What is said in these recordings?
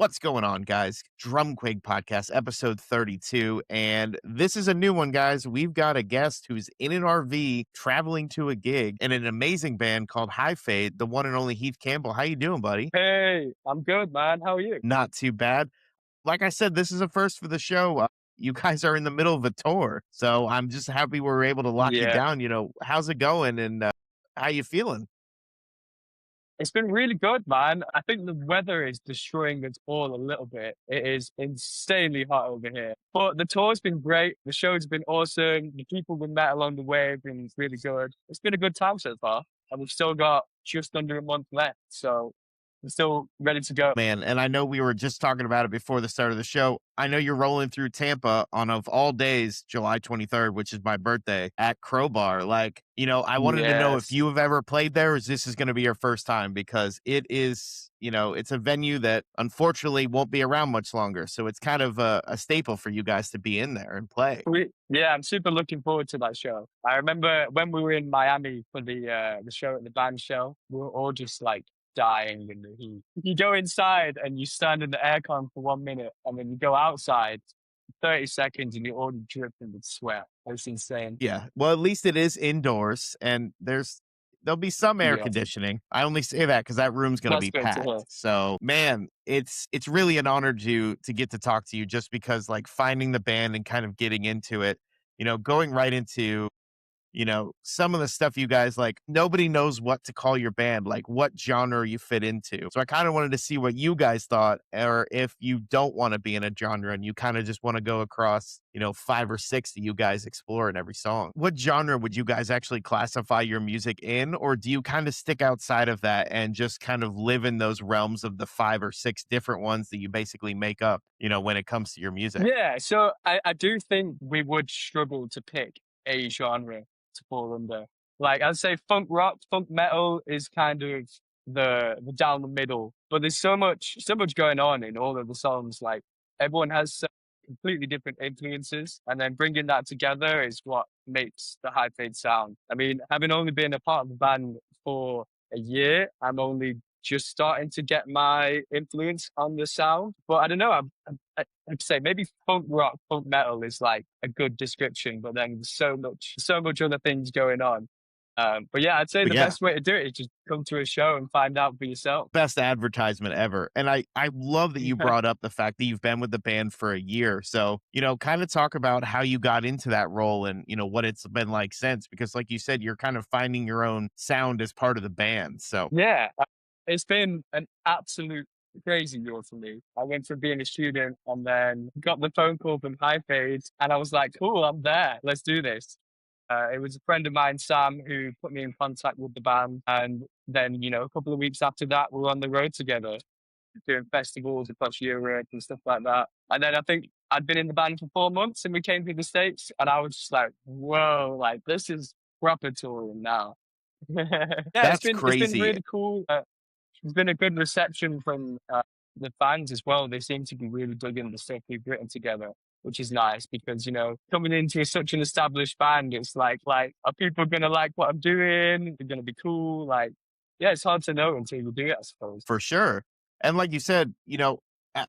What's going on, guys? DrumQuig podcast, episode 32. And this is a new one, guys. We've got a guest who's in an RV traveling to a gig in an amazing band called High Fade, the one and only Heath Campbell. How you doing, buddy? Hey, I'm good, man. How are you? Not too bad. Like I said, this is a first for the show. You guys are in the middle of a tour. So I'm just happy we were able to lock you Yeah, down. How's it going and how you feeling? it's been really good, man. I think the weather is destroying us all a little bit. It is insanely hot over here. But the tour's been great. The show's been awesome. The people we met along the way have been really good. It's been a good time so far. And we've still got just under a month left. So we're still ready to go. Man, and I know we were just talking about it before the start of the show. I know you're rolling through Tampa on, of all days, July 23rd, which is my birthday, at Crowbar. I wanted to know if Yes. you have ever played there, or is this going to be your first time? Because it is, it's a venue that unfortunately won't be around much longer. So it's kind of a staple for you guys to be in there and play. Yeah, I'm super looking forward to that show. I remember when we were in Miami for the show at the band show, we were all just like dying in the heat. You go inside and you stand in the aircon for 1 minute, and then you go outside 30 seconds and you're already dripping with sweat. It's insane. Yeah. Well, at least it is indoors and there'll be some air Yeah, conditioning. I only say that because that room's going to that's be good to hear. packed. So, man, it's really an honor to get to talk to you, just because like finding the band and kind of getting into it, going right into some of the stuff you guys like, nobody knows what to call your band, like what genre you fit into. So I kind of wanted to see what you guys thought, or if you don't want to be in a genre and you kind of just want to go across, five or six that you guys explore in every song. What genre would you guys actually classify your music in? Or do you kind of stick outside of that and just kind of live in those realms of the five or six different ones that you basically make up, when it comes to your music? Yeah, so I do think we would struggle to pick a genre to fall under. Like I'd say funk rock, funk metal is kind of the down the middle. But there's so much going on in all of the songs. Like everyone has some completely different influences, and then bringing that together is what makes the high fade sound. I mean, having only been a part of the band for a year, I'm only just starting to get my influence on the sound. But I don't know. I'd say maybe funk rock, funk metal is like a good description. But then there's so much other things going on. But yeah, I'd say But the yeah, best way to do it is just come to a show and find out for yourself. best advertisement ever. And I love that you brought up the fact that you've been with the band for a year. So, kind of talk about how you got into that role and, what it's been like since, because like you said, you're kind of finding your own sound as part of the band. So Yeah, it's been an absolute crazy year for me. I went from being a student and then got the phone call from High Fade, and I was like, cool, I'm there. Let's do this. It was a friend of mine, Sam, who put me in contact with the band. And then, a couple of weeks after that, we were on the road together doing festivals across Europe and stuff like that. And then I think I'd been in the band for 4 months and we came to the States, and I was just like, whoa, like this is proper touring now. Yeah, that's it's been crazy. really cool. There's been a good reception from the fans as well. They seem to be really digging the stuff we've written together, which is nice because, coming into such an established band, it's like, are people going to like what I'm doing? They're going to be cool. Like, yeah, it's hard to know until you do it, I suppose. For sure. And like you said,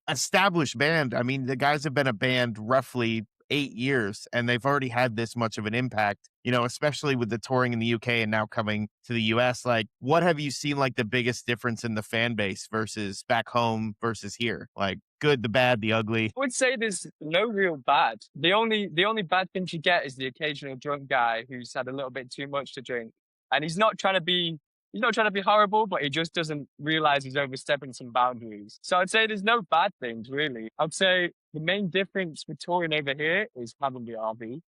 established band. I mean, the guys have been a band roughly 8 years and they've already had this much of an impact, especially with the touring in the UK and now coming to the US. Like, what have you seen like the biggest difference in the fan base versus back home versus here? Like, good, the bad, the ugly. I would say there's no real bad. The only bad thing you get is the occasional drunk guy who's had a little bit too much to drink. And he's not trying to be horrible, but he just doesn't realize he's overstepping some boundaries. So I'd say there's no bad things really. I'd say the main difference with touring over here is having the RV.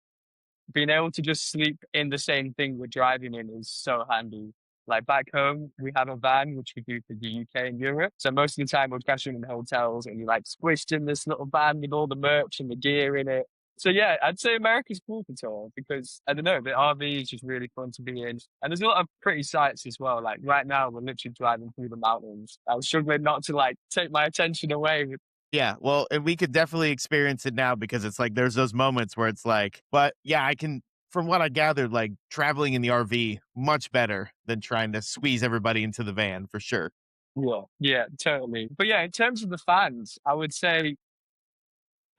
Being able to just sleep in the same thing we're driving in is so handy. Like back home, we have a van, which we do for the UK and Europe. So most of the time we're crashing in hotels and you're like squished in this little van with all the merch and the gear in it. So yeah, I'd say America's cool for tour because I don't know, the RV is just really fun to be in. And there's a lot of pretty sights as well. Like right now we're literally driving through the mountains. I was struggling not to like take my attention away. Yeah, well, and we could definitely experience it now because it's like there's those moments where it's like, but yeah, I can, from what I gathered, like traveling in the RV much better than trying to squeeze everybody into the van for sure. Yeah. Yeah, totally. But yeah, in terms of the fans, I would say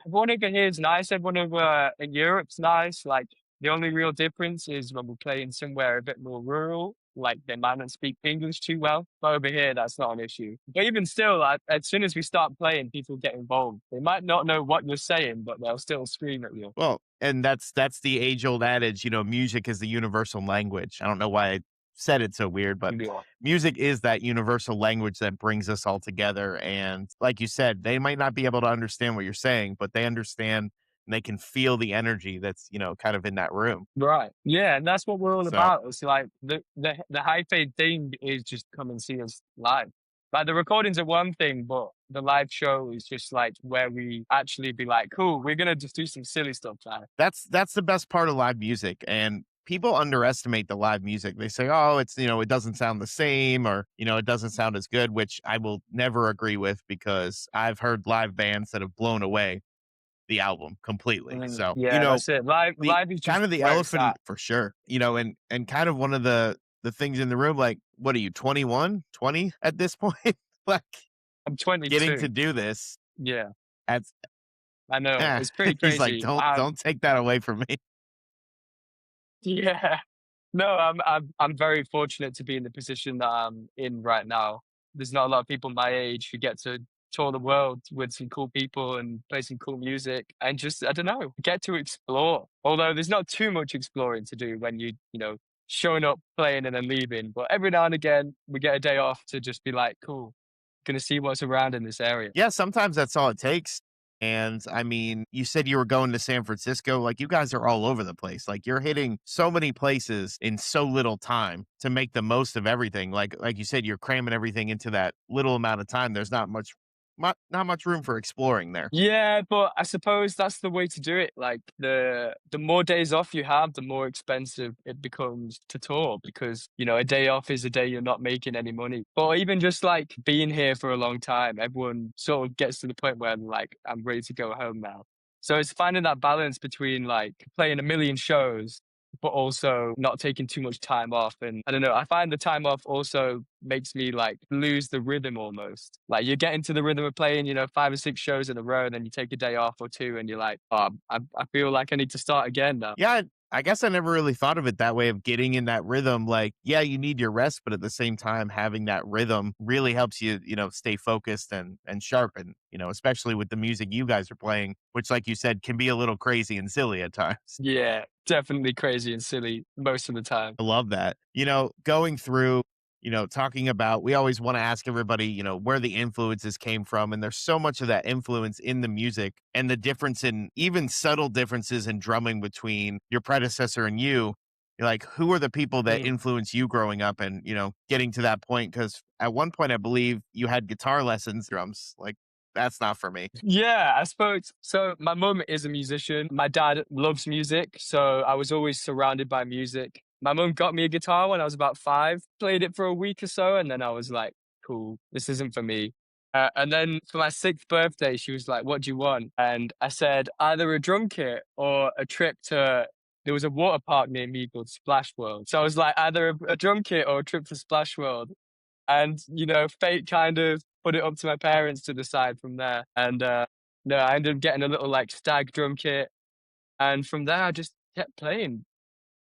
everyone over here is nice. Everyone over in Europe's nice. Like the only real difference is when we're playing somewhere a bit more rural, like they might not speak English too well. But over here, that's not an issue. But even still, like, as soon as we start playing, people get involved. They might not know what you're saying, but they'll still scream at you. Well, and that's the age old adage, music is the universal language. I don't know why I said it so weird, but Yeah. music is that universal language that brings us all together. And like you said, they might not be able to understand what you're saying, but they understand and they can feel the energy that's, kind of in that room. Right. Yeah, and that's what we're all So about. It's like the high fade thing is just come and see us live. Like the recordings are one thing, but the live show is just like where we actually be like, cool, we're gonna just do some silly stuff now. that's the best part of live music. And people underestimate the live music. They say, oh, it's, it doesn't sound the same or, it doesn't sound as good, which I will never agree with because I've heard live bands that have blown away the album completely. So, Yeah, that's it. Live the live is kind just of the where it's elephant at. for sure, and kind of one of the things in the room, like, what are you, 21, 20 at this point? Like I'm getting 22. to do this Yeah, at I know. It's pretty he's like, crazy. don't take that away from me. Yeah. No, I'm very fortunate to be in the position that I'm in right now. There's not a lot of people my age who get to tour the world with some cool people and play some cool music and just I don't know, get to explore. Although there's not too much exploring to do when showing up, playing and then leaving. But every now and again we get a day off to just be like, cool, gonna see what's around in this area. Yeah, sometimes that's all it takes. And I mean, you said you were going to San Francisco. Like, you guys are all over the place. Like, you're hitting so many places in so little time to make the most of everything. Like you said, you're cramming everything into that little amount of time. There's not much room for exploring there. Yeah, but I suppose that's the way to do it. Like the more days off you have, the more expensive it becomes to tour because, a day off is a day you're not making any money. But even just like being here for a long time, everyone sort of gets to the point where like I'm ready to go home now. So it's finding that balance between like playing a million shows but also not taking too much time off. And I don't know, I find the time off also makes me like lose the rhythm almost. Like you get into the rhythm of playing, 5 or 6 shows in a row, and then you take a day off or two, and you're like, oh, I feel like I need to start again now. Yeah, I guess I never really thought of it that way of getting in that rhythm. Like, yeah, you need your rest, but at the same time, having that rhythm really helps you, stay focused and sharp. And, especially with the music you guys are playing, which, like you said, can be a little crazy and silly at times. Yeah, definitely crazy and silly most of the time. I love that. Going through, talking about, we always want to ask everybody, where the influences came from. And there's so much of that influence in the music and the difference in even subtle differences in drumming between your predecessor and you. You're like, who are the people that Mm. influenced you growing up and, getting to that point? Because at one point, I believe you had guitar lessons, drums. Like, that's not for me. Yeah, I suppose so. My mum is a musician. My dad loves music, so I was always surrounded by music. My mum got me a guitar when I was about 5, played it for a week or so, and then I was like, cool, this isn't for me. And then for my 6th birthday, she was like, what do you want? And I said, either a drum kit or a trip to, there was a water park near me called Splash World. So I was like, either a drum kit or a trip to Splash World. And, fate kind of put it up to my parents to decide from there. And, no, I ended up getting a little, like, stag drum kit, and from there, I just kept playing.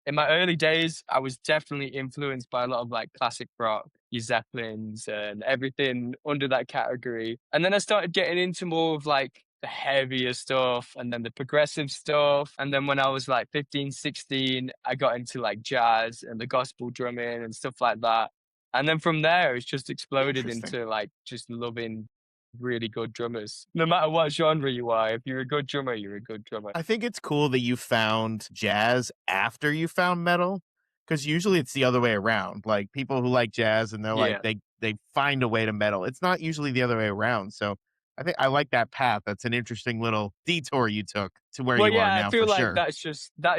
In my early days, I was definitely influenced by a lot of, like, classic rock, your Zeppelins and everything under that category. And then I started getting into more of, like, the heavier stuff and then the progressive stuff. And then when I was, like, 15, 16, I got into, like, jazz and the gospel drumming and stuff like that. And then from there, it's just exploded Interesting. into, like, just loving really good drummers. No matter what genre you are, if you're a good drummer, you're a good drummer. I think it's cool that you found jazz after you found metal, because usually it's the other way around. Like, people who like jazz and they're like, Yeah. they find a way to metal. It's not usually the other way around. So I think I like that path. That's an interesting little detour you took to where Well, you are yeah, I now for feel like sure. that's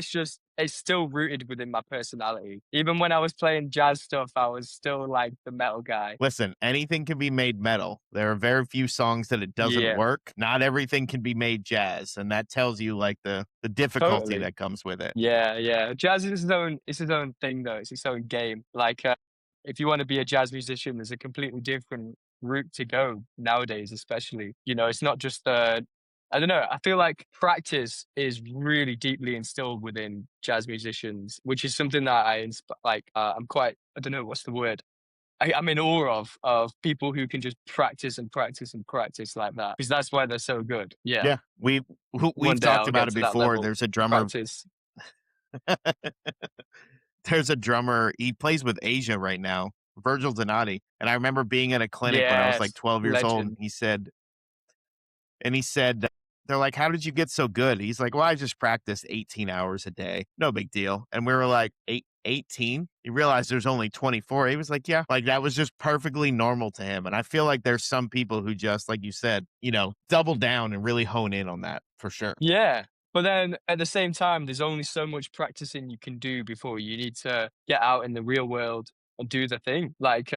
just it's still rooted within my personality. Even when I was playing jazz stuff, I was still like the metal guy. Listen, anything can be made metal. There are very few songs that it doesn't Yeah, work. Not everything can be made jazz, and that tells you like the difficulty totally. that comes with it. Yeah, yeah. Jazz is its own thing though. It's its own game. Like if you want to be a jazz musician, there's a completely different route to go nowadays, especially. You know, it's not just I don't know. I feel like practice is really deeply instilled within jazz musicians, which is something that I'm quite, I don't know what's the word. I'm in awe of people who can just practice and practice and practice like that because that's why they're so good. Yeah. Yeah, we've One day talked I'll about get it to that before. level. Practice. There's a drummer, he plays with Asia right now, Virgil Donati, and I remember being at a clinic when I was, like, Yes. 12 years old, Legend. and he said, they're like, "How did you get so good?" He's like, "Well, I just practiced 18 hours a day. No big deal." And we were like, 18? He realized there's only 24. He was like, "Yeah." Like, that was just perfectly normal to him, and I feel like there's some people who just, like you said, double down and really hone in on that for sure. Yeah. But then at the same time, there's only so much practicing you can do before you need to get out in the real world and do the thing. Like,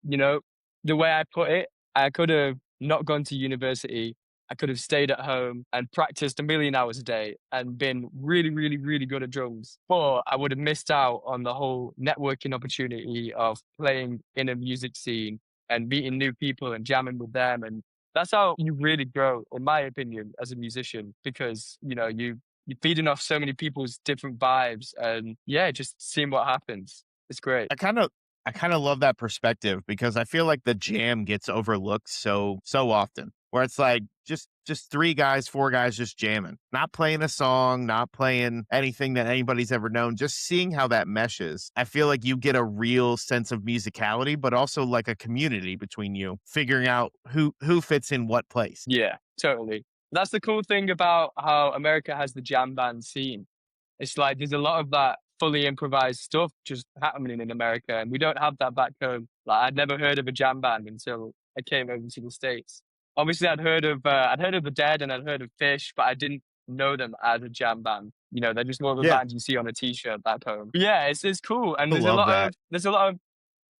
you know, the way I put it, I could have not gone to university. I could have stayed at home and practiced a million hours a day and been really, really, really good at drums. But I would have missed out on the whole networking opportunity of playing in a music scene and meeting new people and jamming with them. And that's how you really grow, in my opinion, as a musician, because you're feeding off so many people's different vibes and yeah, just seeing what happens. It's great. I kind of I kind of love that perspective because I feel like the jam gets overlooked so often. Where it's like just three guys, four guys just jamming, not playing a song, not playing anything that anybody's ever known, just seeing how that meshes. I feel like you get a real sense of musicality, but also like a community between you, figuring out who fits in what place. Yeah, totally. That's the cool thing about how America has the jam band scene. It's like there's a lot of that fully improvised stuff just happening in America, and we don't have that back home. Like I'd never heard of a jam band until I came over to the States. Obviously, I'd heard of the Dead and I'd heard of Fish, but I didn't know them as a jam band. You know, they're just more of a Yeah, band you see on a T-shirt back home. But yeah, it's cool, and I love that. there's a lot of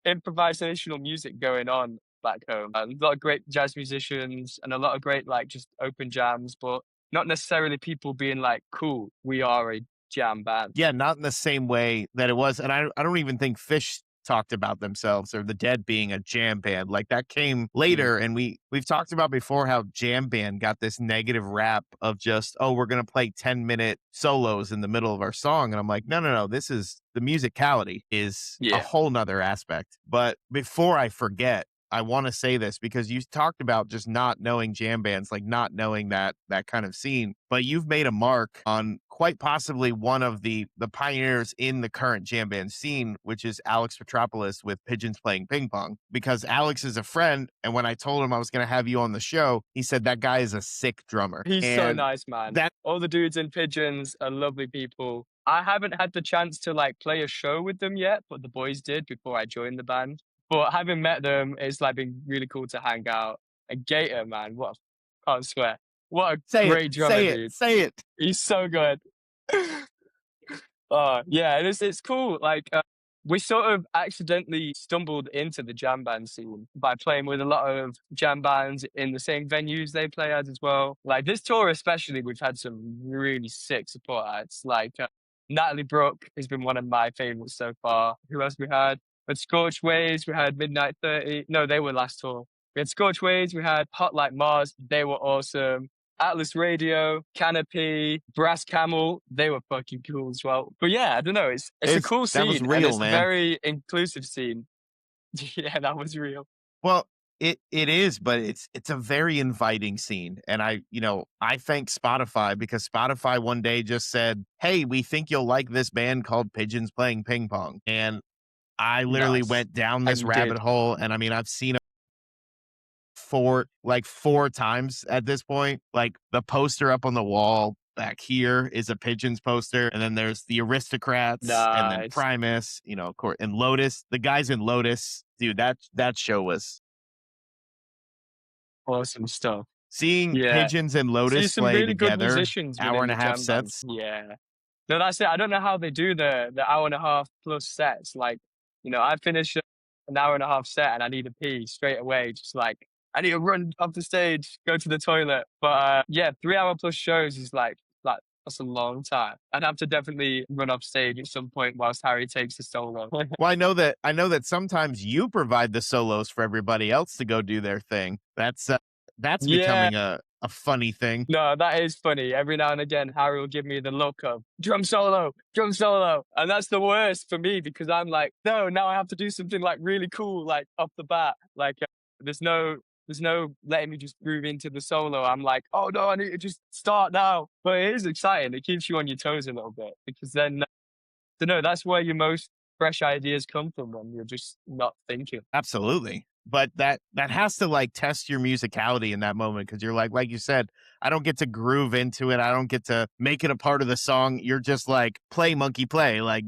improvisational music going on back home. A lot of great jazz musicians and a lot of great like just open jams, but not necessarily people being like, "Cool, we are a jam band." Yeah, not in the same way that it was, and I don't even think Fish talked about themselves or the Dead being a jam band. Like that came Mm. later, and we've talked about before how jam band got this negative rap of just, oh, we're gonna play 10-minute solos in the middle of our song, and I'm like, no, no, no, this is the musicality is a Yeah. whole nother aspect. But before I forget, I want to say this because you talked about just not knowing jam bands, like not knowing that kind of scene, but you've made a mark on quite possibly one of the pioneers in the current jam band scene, which is Alex Petropoulos with Pigeons Playing Ping Pong. Because Alex is a friend, and when I told him I was going to have you on the show, he said that guy is a sick drummer, He's so and nice, man. that All the dudes in Pigeons are lovely people. I haven't had the chance to like play a show with them yet, but the boys did before I joined the band. But having met them, it's like been really cool to hang out. And Gator, man, can't swear. What a say it, great drummer, say it, dude. say it. He's so good. Yeah, and it's cool. Like we sort of accidentally stumbled into the jam band scene by playing with a lot of jam bands in the same venues they play at as well. Like this tour, especially, we've had some really sick support acts. Like Natalie Brooke has been one of my favorites so far. Who else we had? With Scorch Waves, we had Midnight 30. No, they were last tour. We had Scorch Waves, we had Hot Like Mars. They were awesome. Atlas Radio, Canopy, Brass Camel, they were fucking cool as well. But yeah, I don't know, it's a cool That was scene and real, it's a man. very inclusive scene. Yeah, that was real. Well, it is, but it's a very inviting scene, and I thank Spotify because Spotify one day just said, "Hey, we think you'll like this band called Pigeons Playing Ping Pong," and I literally Nice. went down And this you rabbit did. hole, and I mean, I've seen it four times at this point. Like the poster up on the wall back here is a Pigeons poster, and then there's the Aristocrats, and then Nice. Primus, of course, and Lotus. The guys in Lotus, dude, that show was Awesome stuff. seeing Yeah. Pigeons and See Lotus some play really good together, musicians hour within and the a half jam band. sets. Yeah. No, that's it. I don't know how they do the hour and a half plus sets. Like, I finish an hour and a half set and I need a pee straight away. Just like I need to run off the stage, go to the toilet. But yeah, 3 hour plus shows is like That's a long time. I'd have to definitely run off stage at some point whilst Harry takes the solo. Well, I know that sometimes you provide the solos for everybody else to go do their thing. That's Yeah. becoming a funny thing. No, that is funny. Every now and again, Harry will give me the look of drum solo. And that's the worst for me because I'm like, no, now I have to do something like really cool, like off the bat. Like there's no there's no letting me just groove into the solo. I'm like, oh no, I need to just start now. But it is exciting. It keeps you on your toes a little bit because then don't know, that's where your most fresh ideas come from when you're just not thinking. Absolutely. But that has to like test your musicality in that moment because you're like you said, I don't get to groove into it. I don't get to make it a part of the song. You're just like play monkey play. Like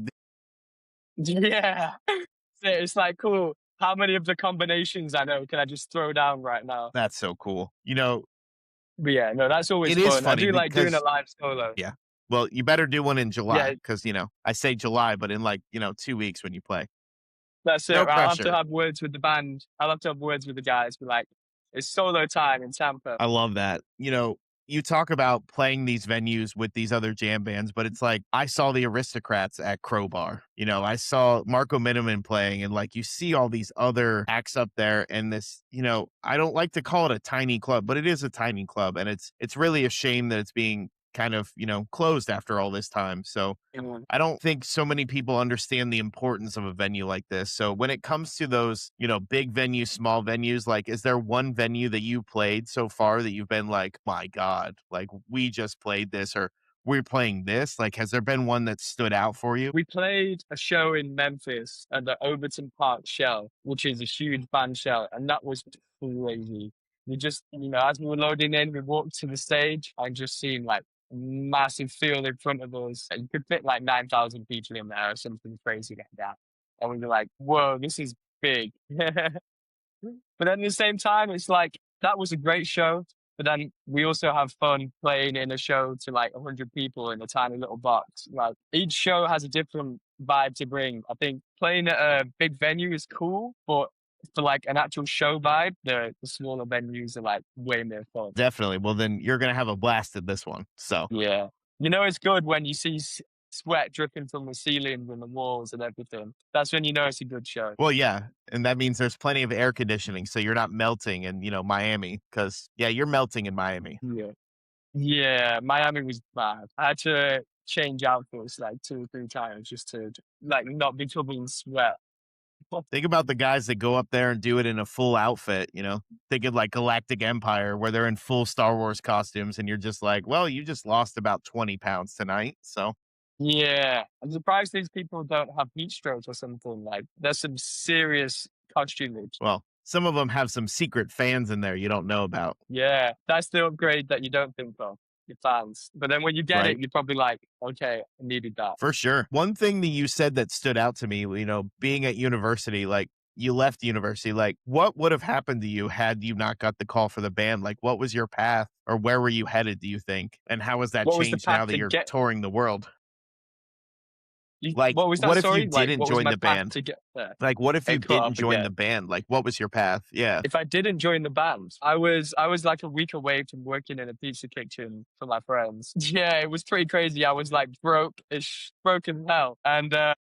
Yeah. So it's like, cool. How many of the combinations I know can I just throw down right now? that's so cool. You know, But yeah, no, that's always it is fun. I funny do like doing a because live solo. yeah. Well, you better do one in July Yeah, because I say July, but in like, 2 weeks when you play. that's it. No I'll have to pressure. have words with the band. I'll have to have words with the guys. Be like, it's solo time in Tampa. I love that. You talk about playing these venues with these other jam bands, but it's like I saw the Aristocrats at Crowbar. I saw Marco Miniman playing, and like you see all these other acts up there, and this, I don't like to call it a tiny club, but it is a tiny club, and it's really a shame that it's being kind of closed after all this time. So Mhm. I don't think so many people understand the importance of a venue like this. So when it comes to those, big venues, small venues, like, is there one venue that you played so far that you've been like, my God, like we just played this or we're playing this? Like, has there been one that stood out for you? We played a show in Memphis at the Overton Park Shell, which is a huge band shell, and that was crazy. We just, as we were loading in, we walked to the stage and just seen like massive field in front of us. And you could fit like 9,000 people in there or something crazy like that. And we were like, whoa, this is big. But then at the same time, it's like that was a great show. But then we also have fun playing in a show to like 100 people in a tiny little box. Like each show has a different vibe to bring. I think playing at a big venue is cool, but for like an actual show vibe, the smaller venues are like way more fun. Definitely. Well, then you're going to have a blast at this one. So, Yeah. It's good when you see sweat dripping from the ceiling and the walls and everything. That's when you know it's a good show. well, yeah. And that means there's plenty of air conditioning. So you're not melting in, Miami because, yeah, you're melting in Miami. Yeah. Yeah, Miami was bad. I had to change outfits like 2 or 3 times just to, like, not be covered in sweat. Think about the guys that go up there and do it in a full outfit, Think of like Galactic Empire where they're in full Star Wars costumes and you're just like, well, you just lost about 20 pounds tonight. So, Yeah, I'm surprised these people don't have heat strokes or something, like, there's some serious costumage. well, some of them have some secret fans in there you don't know about, Yeah, that's the upgrade that you don't think of, your fans. But then when you get it, right? you're probably like, "Okay, I needed that." For sure. One thing that you said that stood out to me, being at university, like you left university, like what would have happened to you had you not got the call for the band? Like what was your path or where were you headed, do you think? And how has that What was the changed path now that to you're get touring the world? you Like, what was that, what if you sorry? Like, didn't what was join my the path band? to get there? Like, what if you It cut didn't off join again. the band? Like, what was your path? Yeah. If I didn't join the band, I was like a week away from working in a pizza kitchen for my friends. Yeah, it was pretty crazy. I was like broke as hell, and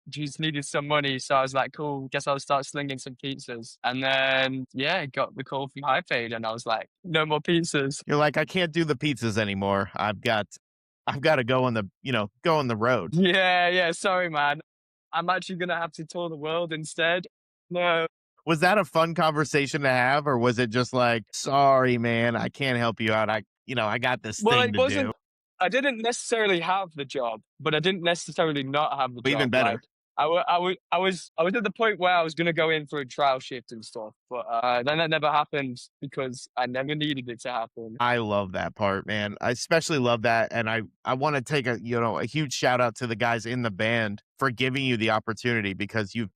just needed some money. So I was like, cool, guess I'll start slinging some pizzas. And then yeah, I got the call from High Fade, and I was like, no more pizzas. You're like, I can't do the pizzas anymore. I've got to go on go on the road. Yeah, yeah. Sorry, man. I'm actually gonna have to tour the world instead. No, Was that a fun conversation to have, or was it just like, sorry, man, I can't help you out. I got this well, thing it to do. wasn't. I didn't necessarily have the job, but I didn't necessarily not have the Even job. better. Like, I was at the point where I was gonna go in for a trial shift and stuff, but then that never happened because I never needed it to happen. I love that part, man. I especially love that, and I want to take a huge shout out to the guys in the band for giving you the opportunity because you've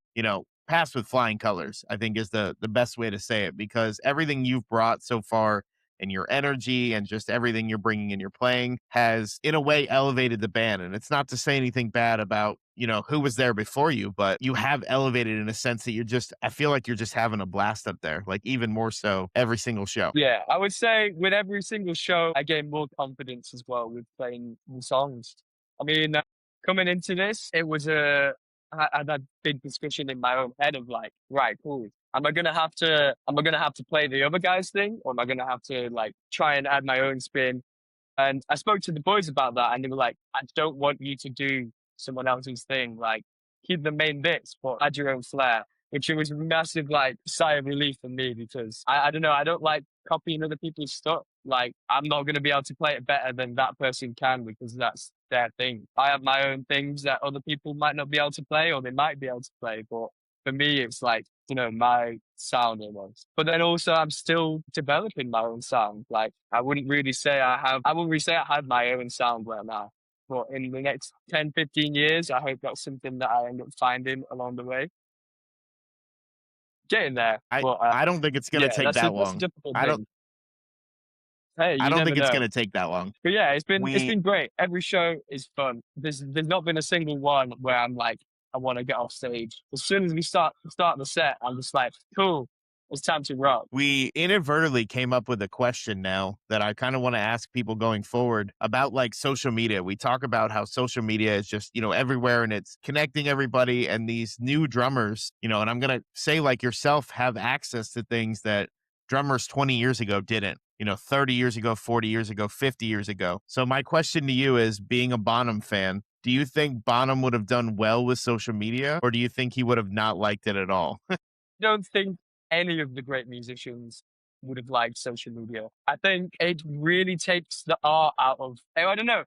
passed with flying colors. I think is the best way to say it because everything you've brought so far and your energy and just everything you're bringing in your playing has in a way elevated the band. And it's not to say anything bad about, who was there before you, but you have elevated in a sense that I feel like you're just having a blast up there, like even more so every single show. Yeah, I would say with every single show, I gain more confidence as well with playing new songs. I mean, coming into this, I had that big discussion in my own head of like, right, cool. Am I gonna have to play the other guy's thing, or am I gonna have to like try and add my own spin? And I spoke to the boys about that, and they were like, "I don't want you to do someone else's thing. Like, keep the main bits, but add your own flair." Which it was a massive like sigh of relief for me because I don't know, I don't like copying other people's stuff. Like, I'm not going to be able to play it better than that person can because that's their thing. I have my own things that other people might not be able to play, or they might be able to play, but for me, it's like, my sound almost. But then also I'm still developing my own sound. Like I wouldn't really say I have my own sound right now. But in the next 10, 15 years, I hope that's something that I end up finding along the way. Getting there. I But I don't think it's gonna yeah, take that that's a long. difficult I don't thing. Hey, I you don't never think it's know. gonna take that long. But yeah, it's We been great. Every show is fun. There's not been a single one where I'm like, I want to get off stage. As soon as we start the set, I'm just like, cool, it's time to rock. we inadvertently came up with a question now that I kind of want to ask people going forward about like social media. We talk about how social media is just, everywhere and it's connecting everybody and these new drummers, and I'm going to say like yourself have access to things that drummers 20 years ago didn't. 30 years ago, 40 years ago, 50 years ago. So my question to you is being a Bonham fan, do you think Bonham would have done well with social media or do you think he would have not liked it at all? Don't think any of the great musicians would have liked social media. I think it really takes the art out of, I don't know,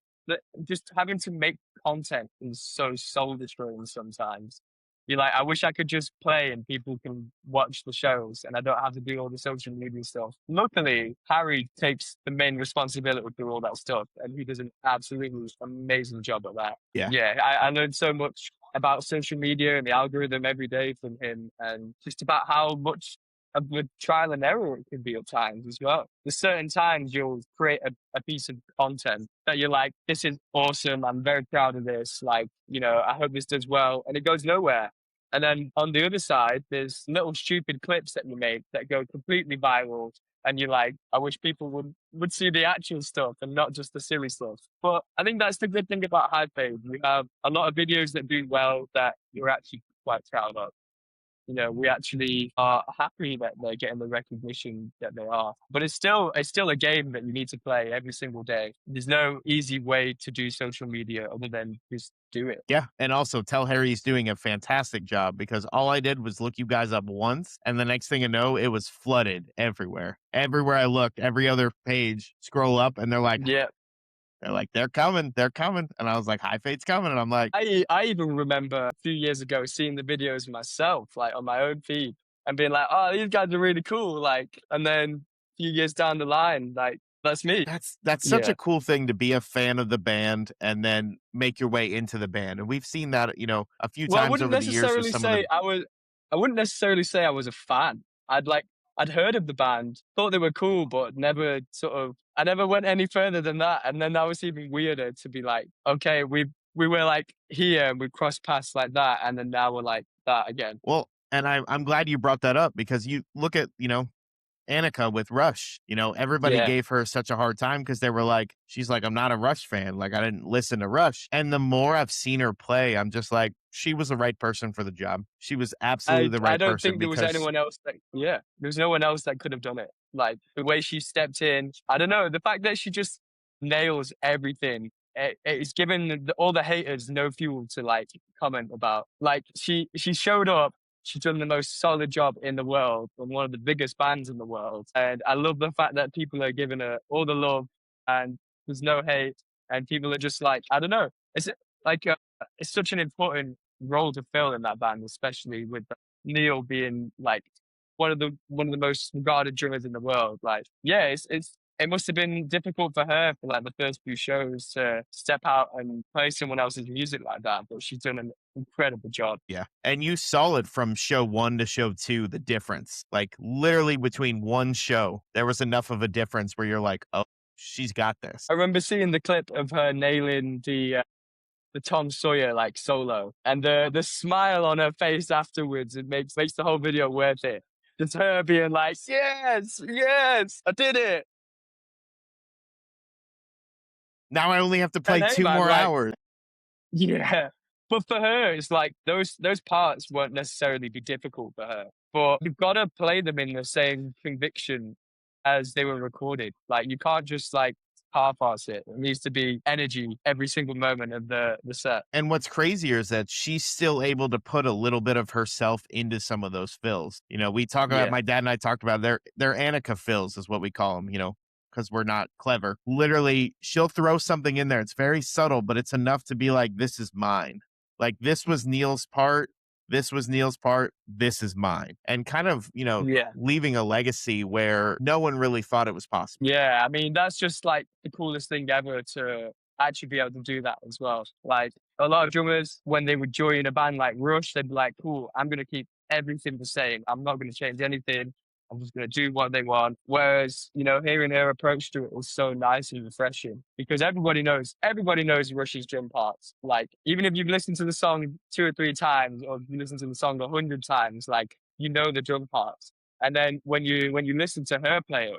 just having to make content is so soul destroying sometimes. You're like, I wish I could just play and people can watch the shows and I don't have to do all the social media stuff. Luckily, Harry takes the main responsibility to do all that stuff and he does an absolutely amazing job at that. Yeah. Yeah, I learned so much about social media and the algorithm every day from him and just about how much of the trial and error it can be at times as well. There's certain times you'll create a piece of content that you're like, this is awesome. I'm very proud of this. Like, I hope this does well. And it goes nowhere. And then on the other side, there's little stupid clips that you make that go completely viral. And you're like, I wish people would see the actual stuff and not just the silly stuff. But I think that's the good thing about High Fade. We have a lot of videos that do well that you're actually quite proud of. We actually are happy that they're getting the recognition that they are. But it's still a game that you need to play every single day. There's no easy way to do social media other than just do it. Yeah, and also tell Harry he's doing a fantastic job because all I did was look you guys up once, and the next thing I know, it was flooded everywhere. Everywhere I looked, every other page, scroll up, and Yeah. they're coming, and I was like, High Fade's coming, and I'm like, I even remember a few years ago seeing the videos myself, like on my own feed, and being like, "Oh, these guys are really cool." Like, and then a few years down the line, like that's me. that's such Yeah. a cool thing to be a fan of the band and then make your way into the band, and we've seen that, a few Well, times over the years with some of the I wouldn't necessarily say I was a fan. I'd heard of the band, thought they were cool, but never I never went any further than that. And then that was even weirder to be like, okay, we were like here and we crossed paths like that, and then now we're like that again. well, and I'm glad you brought that up because you look at, Annika with Rush, everybody Yeah. gave her such a hard time because they were like, she's like, I'm not a Rush fan. Like, I didn't listen to Rush. And the more I've seen her play, I'm just like, she was the right person for the job. She was absolutely the I right don't person think there was because, anyone else that yeah, there was no one else that could have done it. Like the way she stepped in, I don't know, the fact that she just nails everything. It's given all the haters no fuel to like comment about. Like she showed up, she's done the most solid job in the world from one of the biggest bands in the world. And I love the fact that people are giving her all the love and there's no hate and people are just like, I don't know. Like it's such an important role to fill in that band, especially with Neil being like one of the most regarded drummers in the world. Like, yeah, it's it must have been difficult for her for like the first few shows to step out and play someone else's music like that, but she's done an incredible job. Yeah. And you saw it from show 1 to show 2, the difference. Like, literally between one show, there was enough of a difference where you're like, "Oh, she's got this." I remember seeing the clip of her nailing the Tom Sawyer like solo, and the smile on her face afterwards, it makes the whole video worth it. Just her being like, "Yes, yes, I did it." Now I only have to And play hey, 2 man, more like, hours. yeah. But for her, it's like those parts won't necessarily be difficult for her. But you've got to play them in the same conviction as they were recorded. Like you can't just like half-ass it. It needs to be energy every single moment of the set. And what's crazier is that she's still able to put a little bit of herself into some of those fills. You know, we talk about Yeah. my dad and I talked about their Annika fills is what we call them, you know, because we're not clever. Literally, she'll throw something in there. It's very subtle, but it's enough to be like, this is mine. Like this was Neil's part. This was Neil's part. This is mine. And kind of, you know, Yeah. leaving a legacy where no one really thought it was possible. Yeah. I mean, that's just like the coolest thing ever to actually be able to do that as well. Like a lot of drummers, when they would join a band like Rush, they'd be like, cool, I'm going to keep everything the same. I'm not going to change anything. I'm just going to do what they want. Whereas, you know, hearing their approach to it was so nice and refreshing because everybody knows Rush's drum parts. Like, even if you've listened to the song 2 or 3 times or you listen to the song 100 times, like, you know the drum parts. And then when you listen to her play it,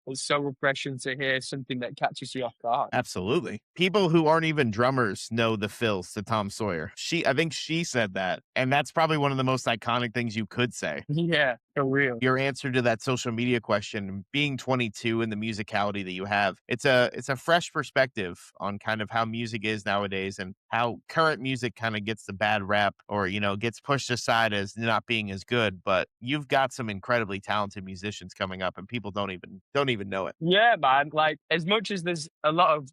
it's so refreshing to hear something that catches you off guard. Absolutely. People who aren't even drummers know the fills to Tom Sawyer. I think she said that. And that's probably one of the most iconic things you could say. Yeah, for real. Your answer to that social media question, being 22 and the musicality that you have, it's a fresh perspective on kind of how music is nowadays and how current music kind of gets the bad rap or, you know, gets pushed aside as not being as good. But you've got some incredibly talented musicians coming up and people don't even know it. Yeah, man. Like as much as there's a lot of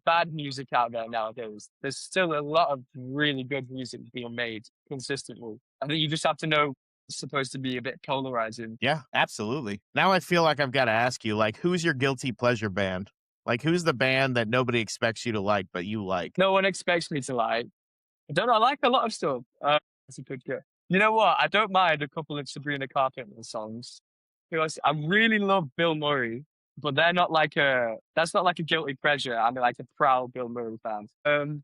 bad music out there nowadays, there's still a lot of really good music being made consistently. I think you just have to know it's supposed to be a bit polarizing. Yeah, absolutely. Now I feel like I've got to ask you, like, who's your guilty pleasure band? Like, who's the band that nobody expects you to like, but you like? No one expects me to like. I don't know. I like a lot of stuff. That's a good guess. You know what? I don't mind a couple of Sabrina Carpenter songs because I really love Bill Murray, but that's not like a guilty pleasure. I'm like a proud Bill Murray fan.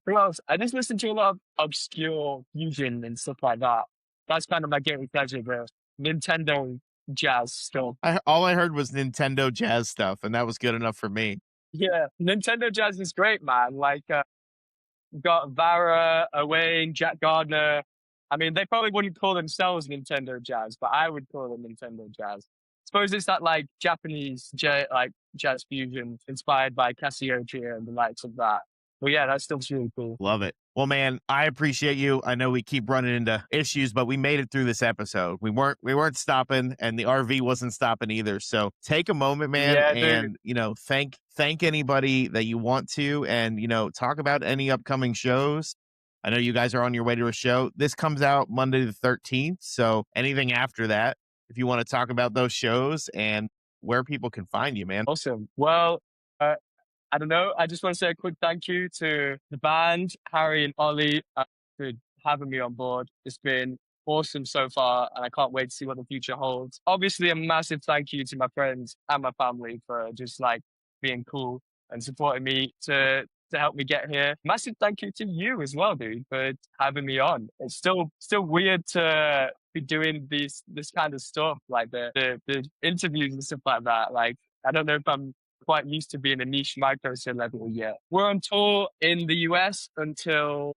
Who else? I just listen to a lot of obscure fusion and stuff like that. That's kind of my guilty pleasure, bro. Nintendo jazz stuff. All I heard was Nintendo jazz stuff, and that was good enough for me. Yeah, Nintendo jazz is great, man. Like, got Vara, Owain, Jack Gardner. I mean, they probably wouldn't call themselves Nintendo Jazz, but I would call them Nintendo Jazz. Suppose it's that like Japanese like jazz fusion inspired by Cassiopeia and the likes of that. But yeah, that's still really cool. Love it. Well, man, I appreciate you. I know we keep running into issues, but we made it through this episode. We weren't stopping, and the RV wasn't stopping either. So take a moment, man, Yeah, dude. and thank anybody that you want to, and talk about any upcoming shows. I know you guys are on your way to a show. This comes out Monday the 13th. So anything after that, if you want to talk about those shows and where people can find you, man. Awesome. Well, I don't know. I just want to say a quick thank you to the band, Harry and Ollie, for having me on board. It's been awesome so far, and I can't wait to see what the future holds. Obviously, a massive thank you to my friends and my family for just like being cool and supporting me to help me get here. Massive thank you to you as well, dude, for having me on. It's still weird to be doing this kind of stuff, like the interviews and stuff like that. Like, I don't know if I'm quite used to being a niche micro celebrity yet. We're on tour in the US until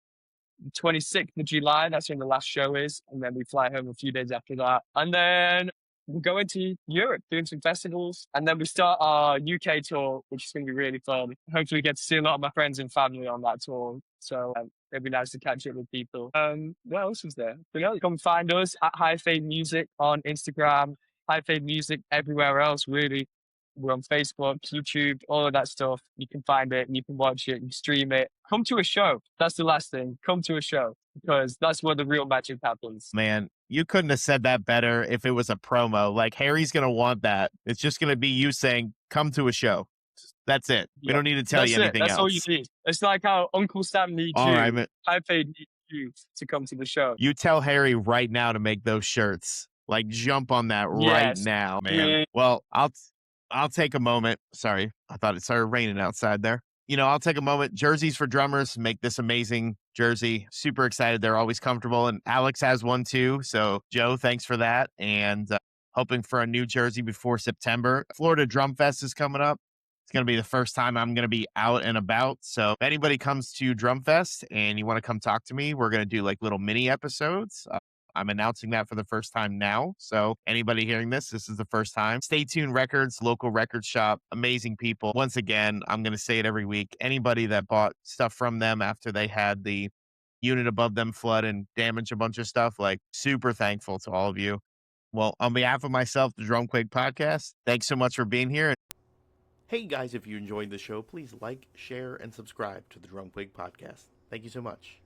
26th of July. That's when the last show is. And then we fly home a few days after that. And then we're going to Europe, doing some festivals. And then we start our UK tour, which is going to be really fun. Hopefully get to see a lot of my friends and family on that tour. So it'd be nice to catch up with people. What else was there? Come find us at High Fade Music on Instagram, High Fade Music everywhere else, really. We're on Facebook, YouTube, all of that stuff. You can find it, you can watch it, you stream it. Come to a show. That's the last thing. Come to a show because that's where the real magic happens. Man, you couldn't have said that better if it was a promo. Like, Harry's going to want that. It's just going to be you saying, come to a show. That's it. We Yeah, don't need to tell you that's it. anything That's all you else. need. It's like how Uncle Sam needs All right, you, man. High Fade needs you to come to the show. You tell Harry right now to make those shirts. Like, jump on that right Yes. now, man. Yeah. Well, I'll take a moment. Sorry, I thought it started raining outside there. I'll take a moment. Jerseys for drummers make this amazing jersey. Super excited. They're always comfortable, and Alex has one too. So, Joe, thanks for that. And hoping for a new jersey before September. Florida Drum Fest is coming up. It's going to be the first time I'm going to be out and about. So if anybody comes to Drum Fest and you want to come talk to me, we're going to do like little mini episodes. I'm announcing that for the first time now. So anybody hearing this is the first time. Stay tuned records, local record shop, amazing people. Once again, I'm going to say it every week. Anybody that bought stuff from them after they had the unit above them flood and damage a bunch of stuff, like super thankful to all of you. Well, on behalf of myself, the DrumQuig podcast, thanks so much for being here. Hey guys, if you enjoyed the show, please like, share, and subscribe to the DrumQuig podcast. Thank you so much.